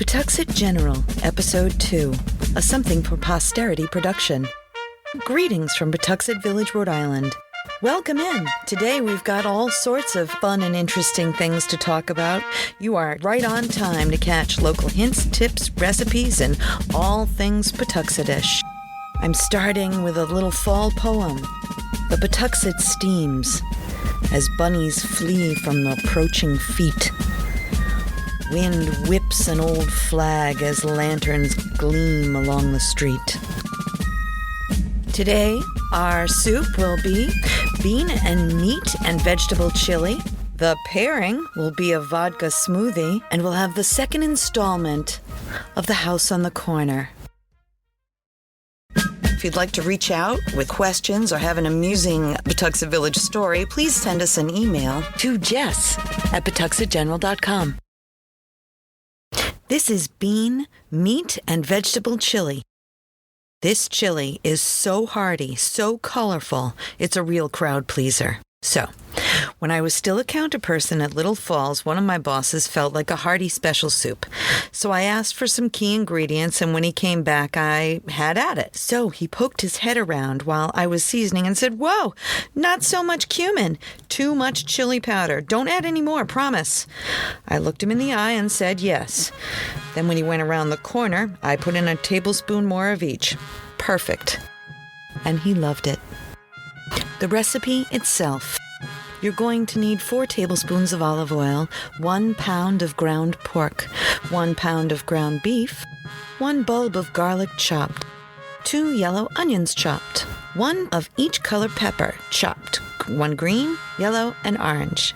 Pawtuxet General, Episode 2, a Something for Posterity production. Greetings from Pawtuxet Village, Rhode Island. Welcome in. Today we've got all sorts of fun and interesting things to talk about. You are right on time to catch local hints, tips, recipes, and all things Pawtuxetish. I'm starting with a little fall poem. The Pawtuxet steams as bunnies flee from the approaching feet. Wind whips an old flag as lanterns gleam along the street. Today, our soup will be bean and meat and vegetable chili. The pairing will be a vodka smoothie, and we'll have the second installment of The House on the Corner. If you'd like to reach out with questions or have an amusing Pawtuxet Village story, please send us an email to jess@pawtuxetgeneral.com. This is bean, meat, and vegetable chili. This chili is so hearty, so colorful, it's a real crowd pleaser. So, when I was still a counter person at Little Falls, one of my bosses felt like a hearty special soup. So I asked for some key ingredients, and when he came back, I had at it. So he poked his head around while I was seasoning and said, "Whoa, not so much cumin, too much chili powder. Don't add any more, promise." I looked him in the eye and said yes. Then when he went around the corner, I put in a tablespoon more of each. Perfect. And he loved it. The recipe itself. You're going to need 4 tablespoons of olive oil, 1 pound of ground pork, 1 pound of ground beef, 1 bulb of garlic chopped, 2 yellow onions chopped, 1 of each color pepper chopped, 1 green, yellow, and orange,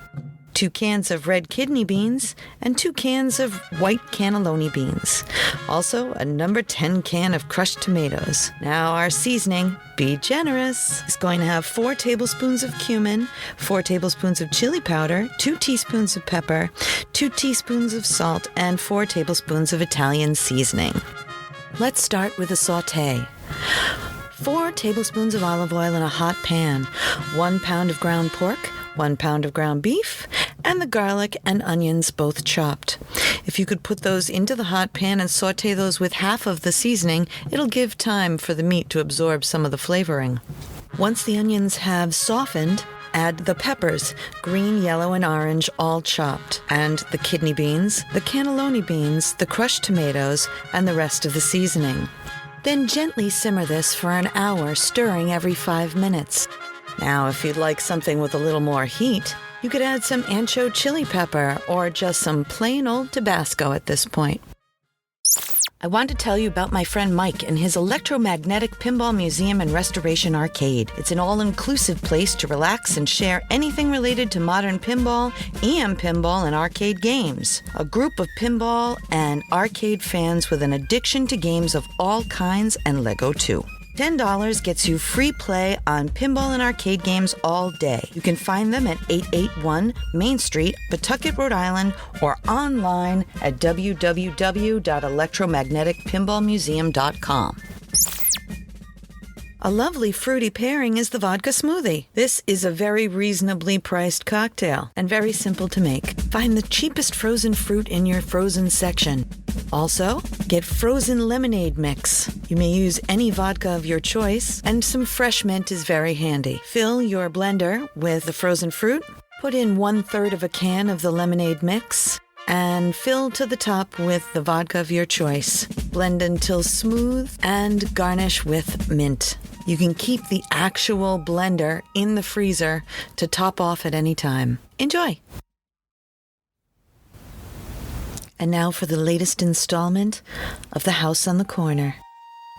2 cans of red kidney beans, and 2 cans of white cannelloni beans. Also, a number 10 can of crushed tomatoes. Now our seasoning, be generous, is going to have 4 tablespoons of cumin, 4 tablespoons of chili powder, 2 teaspoons of pepper, 2 teaspoons of salt, and 4 tablespoons of Italian seasoning. Let's start with a sauté. 4 tablespoons of olive oil in a hot pan, 1 pound of ground pork, 1 pound of ground beef, and the garlic and onions both chopped. If you could put those into the hot pan and saute those with half of the seasoning, it'll give time for the meat to absorb some of the flavoring. Once the onions have softened, add the peppers, green, yellow, and orange, all chopped, and the kidney beans, the cannelloni beans, the crushed tomatoes, and the rest of the seasoning. Then gently simmer this for an hour, stirring every 5 minutes. Now, if you'd like something with a little more heat, you could add some ancho chili pepper or just some plain old Tabasco at this point. I want to tell you about my friend Mike and his electromagnetic pinball museum and restoration arcade. It's an all-inclusive place to relax and share anything related to modern pinball, EM pinball, and arcade games. A group of pinball and arcade fans with an addiction to games of all kinds and Lego too. $10 gets you free play on pinball and arcade games all day. You can find them at 881 Main Street, Pawtucket, Rhode Island, or online at www.electromagneticpinballmuseum.com. A lovely fruity pairing is the vodka smoothie. This is a very reasonably priced cocktail and very simple to make. Find the cheapest frozen fruit in your frozen section. Also, get frozen lemonade mix. You may use any vodka of your choice, and some fresh mint is very handy. Fill your blender with the frozen fruit, put in 1/3 of a can of the lemonade mix, and fill to the top with the vodka of your choice. Blend until smooth and garnish with mint. You can keep the actual blender in the freezer to top off at any time. Enjoy! And now for the latest installment of The House on the Corner,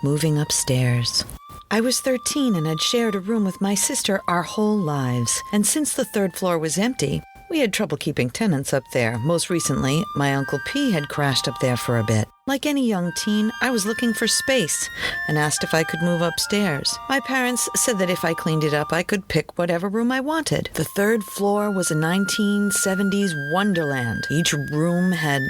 moving upstairs. I was 13 and had shared a room with my sister our whole lives, and since the 3rd floor was empty, we had trouble keeping tenants up there. Most recently, my Uncle P had crashed up there for a bit. Like any young teen, I was looking for space and asked if I could move upstairs. My parents said that if I cleaned it up, I could pick whatever room I wanted. The 3rd floor was a 1970s wonderland. Each room had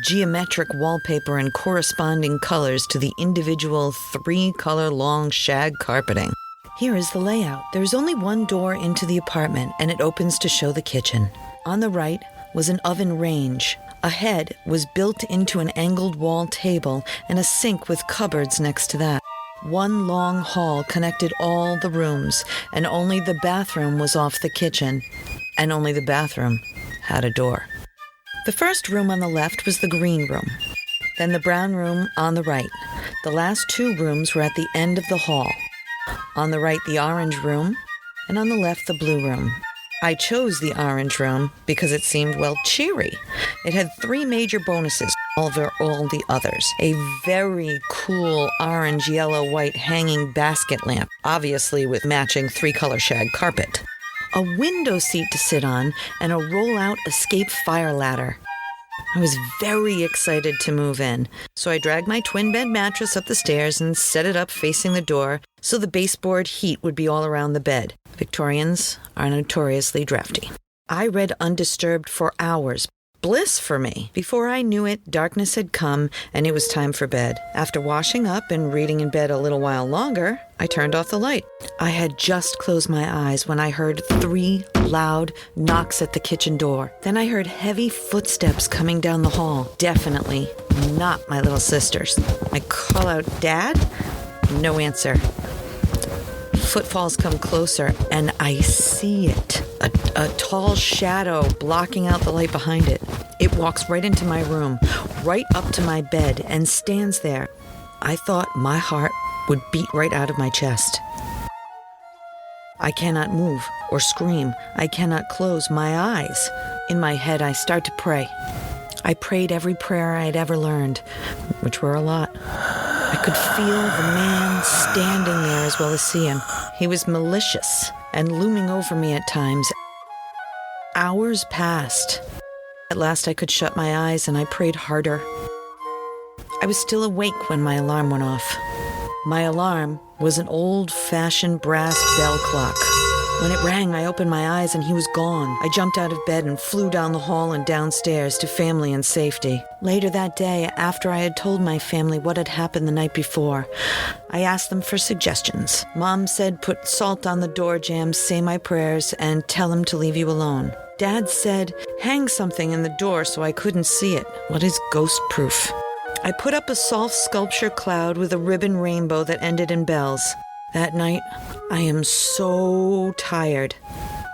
geometric wallpaper and corresponding colors to the individual 3-color long shag carpeting. Here is the layout. There's only one door into the apartment, and it opens to show the kitchen. On the right was an oven range. A head was built into an angled wall table and a sink with cupboards next to that. One long hall connected all the rooms, and only the bathroom was off the kitchen, and only the bathroom had a door. The first room on the left was the green room, then the brown room on the right. The last two rooms were at the end of the hall. On the right, the orange room, and on the left, the blue room. I chose the orange room because it seemed, well, cheery. It had 3 major bonuses over all the others. A very cool orange, yellow, white hanging basket lamp, obviously with matching 3-color shag carpet. A window seat to sit on, and a roll-out escape fire ladder. I was very excited to move in, so I dragged my twin-bed mattress up the stairs and set it up facing the door so the baseboard heat would be all around the bed. Victorians are notoriously drafty. I read undisturbed for hours. Bliss for me. Before I knew it, darkness had come, and it was time for bed. After washing up and reading in bed a little while longer, I turned off the light. I had just closed my eyes when I heard 3 loud knocks at the kitchen door. Then I heard heavy footsteps coming down the hall. Definitely not my little sister's. I call out, "Dad?" No answer. Footfalls come closer, and I see it. A tall shadow blocking out the light behind it. It walks right into my room, right up to my bed, and stands there. I thought my heart would beat right out of my chest. I cannot move or scream. I cannot close my eyes. In my head, I start to pray. I prayed every prayer I had ever learned, which were a lot. I could feel the man standing there as well as see him. He was malicious and looming over me at times. Hours passed. At last I could shut my eyes and I prayed harder. I was still awake when my alarm went off. My alarm was an old-fashioned brass bell clock. When it rang, I opened my eyes and he was gone. I jumped out of bed and flew down the hall and downstairs to family and safety. Later that day, after I had told my family what had happened the night before, I asked them for suggestions. Mom said put salt on the door jambs, say my prayers, and tell him to leave you alone. Dad said hang something in the door so I couldn't see it. What is ghost-proof? I put up a soft sculpture cloud with a ribbon rainbow that ended in bells. That night, I am so tired,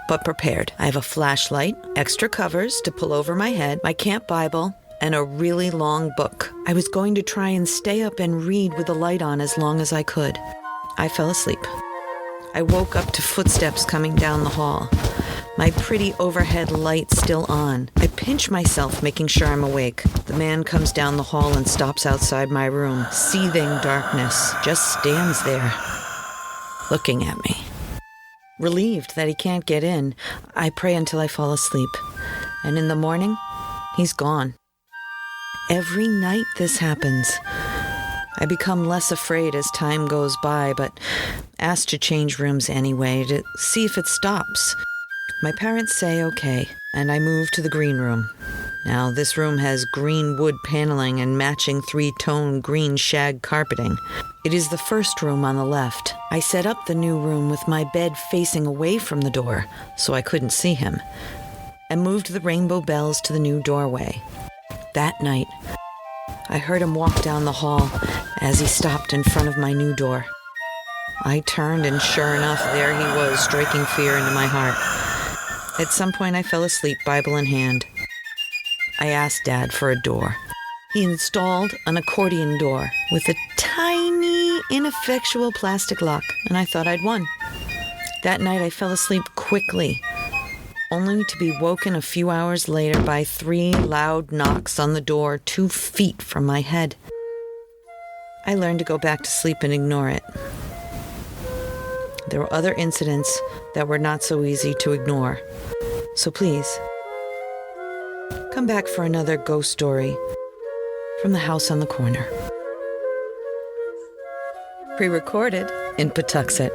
but prepared. I have a flashlight, extra covers to pull over my head, my camp Bible, and a really long book. I was going to try and stay up and read with the light on as long as I could. I fell asleep. I woke up to footsteps coming down the hall. My pretty overhead light still on. I pinch myself, making sure I'm awake. The man comes down the hall and stops outside my room. Seething darkness, just stands there, looking at me. Relieved that he can't get in, I pray until I fall asleep. And in the morning, he's gone. Every night this happens. I become less afraid as time goes by, but ask to change rooms anyway to see if it stops. My parents say okay, and I move to the green room. Now, this room has green wood paneling and matching 3-tone green shag carpeting. It is the first room on the left. I set up the new room with my bed facing away from the door, so I couldn't see him, and moved the rainbow bells to the new doorway. That night, I heard him walk down the hall as he stopped in front of my new door. I turned, and sure enough, there he was, striking fear into my heart. At some point, I fell asleep, Bible in hand. I asked Dad for a door. He installed an accordion door with a tiny, ineffectual plastic lock, and I thought I'd won. That night, I fell asleep quickly, only to be woken a few hours later by 3 loud knocks on the door 2 feet from my head. I learned to go back to sleep and ignore it. There were other incidents that were not so easy to ignore. So please, come back for another ghost story from the house on the corner. Pre-recorded in Pawtuxet.